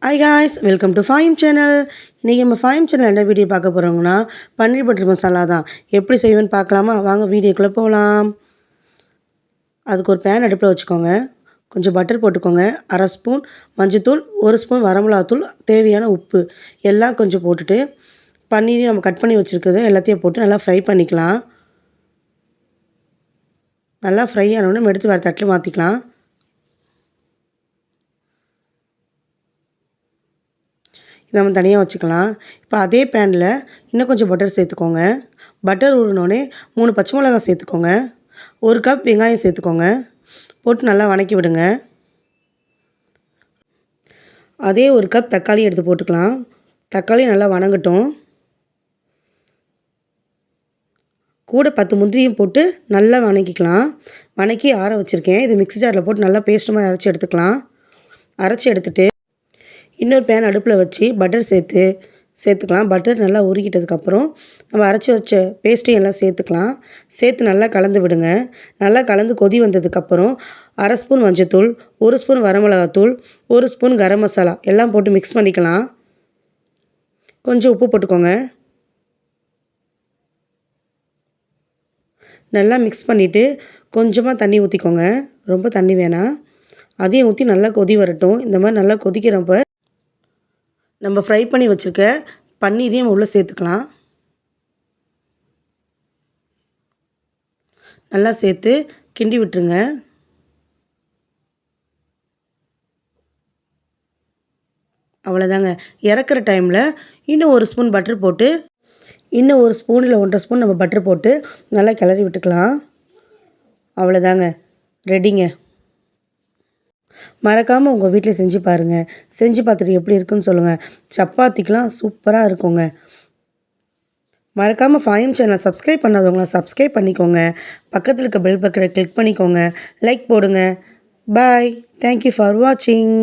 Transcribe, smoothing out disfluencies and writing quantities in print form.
Hi guys, welcome to if I'm channel. இன்றைக்கி நம்ம if I'm channel என்ன வீடியோ பார்க்க போகிறோங்கன்னா, பன்னீர் பட்டர் மசாலா தான். எப்படி செய்வேன்னு பார்க்கலாமா? வாங்க வீடியோக்குள்ளே போகலாம். அதுக்கு ஒரு பேன் அடுப்பில் வச்சுக்கோங்க. கொஞ்சம் பட்டர் போட்டுக்கோங்க. 1/2 ஸ்பூன் மஞ்சத்தூள், 1 ஸ்பூன் வரமிளகாத்தூள், தேவையான உப்பு எல்லாம் கொஞ்சம் போட்டுட்டு, பன்னீரையும் நம்ம கட் பண்ணி வச்சுருக்கிறது எல்லாத்தையும் போட்டு நல்லா ஃப்ரை பண்ணிக்கலாம். நல்லா ஃப்ரை ஆனோடனே நம்ம எடுத்து வேறு தட்டில் மாற்றிக்கலாம். நம்ம தனியாக வச்சுக்கலாம். இப்போ அதே பேனில் இன்னும் கொஞ்சம் பட்டர் சேர்த்துக்கோங்க. பட்டர் ஊறினோடனே 3 பச்சை மிளகாய் சேர்த்துக்கோங்க. 1 கப் வெங்காயம் சேர்த்துக்கோங்க. போட்டு நல்லா வதக்கி விடுங்க. அதே 1 கப் தக்காளி எடுத்து போட்டுக்கலாம். தக்காளி நல்லா வதங்கட்டும். கூட 10 முந்திரியும் போட்டு நல்லா வதக்கிக்கலாம். வதக்கி ஆற வச்சுருக்கேன். இது மிக்ஸி ஜாரில் போட்டு நல்லா பேஸ்ட் மாதிரி அரைச்சி எடுத்துக்கலாம். அரைச்சி எடுத்துகிட்டு இன்னொரு பேன் அடுப்பில் வச்சு பட்டர் சேர்த்துக்கலாம். பட்டர் நல்லா உருகிட்டதுக்கப்புறம் நம்ம அரைச்சி வச்ச பேஸ்ட்டையும் எல்லாம் சேர்த்துக்கலாம். சேர்த்து நல்லா கலந்து விடுங்க. நல்லா கலந்து கொதி வந்ததுக்கப்புறம் 1/2 ஸ்பூன் மஞ்சத்தூள், 1 ஸ்பூன் வரமிளகாத்தூள், 1 ஸ்பூன் கரம் மசாலா எல்லாம் போட்டு மிக்ஸ் பண்ணிக்கலாம். கொஞ்சம் உப்பு போட்டுக்கோங்க. நல்லா மிக்ஸ் பண்ணிவிட்டு கொஞ்சமாக தண்ணி ஊற்றிக்கோங்க. ரொம்ப தண்ணி வேணாம். அதையும் ஊற்றி நல்லா கொதி வரட்டும். இந்த மாதிரி நல்லா கொதிக்கிறப்ப நம்ம ஃப்ரை பண்ணி வச்சுருக்க பன்னீரையும் உள்ளே சேர்த்துக்கலாம். நல்லா சேர்த்து கிண்டி விட்டுருங்க. அவ்வளோதாங்க. இறக்குற டைமில் இன்னும் 1 ஸ்பூன் பட்டர் போட்டு, இன்னும் 1 ஸ்பூன் இல்லை 1.5 ஸ்பூன் நம்ம பட்டர் போட்டு நல்லா கிளறி விட்டுக்கலாம். அவ்வளோதாங்க, ரெடிங்க. மறக்காமல் உங்கள் வீட்டில் செஞ்சு பாருங்கள். செஞ்சு பார்த்துட்டு எப்படி இருக்குன்னு சொல்லுங்கள். சப்பாத்திக்கெலாம் சூப்பராக இருக்குங்க. மறக்காமல் ஃபைம் சேனல் சப்ஸ்கிரைப் பண்ணாதவங்களா சப்ஸ்கிரைப் பண்ணிக்கோங்க. பக்கத்தில் இருக்க பெல் பட்டனை கிளிக் பண்ணிக்கோங்க. லைக் போடுங்க. பாய். தேங்க்யூ ஃபார் வாட்சிங்.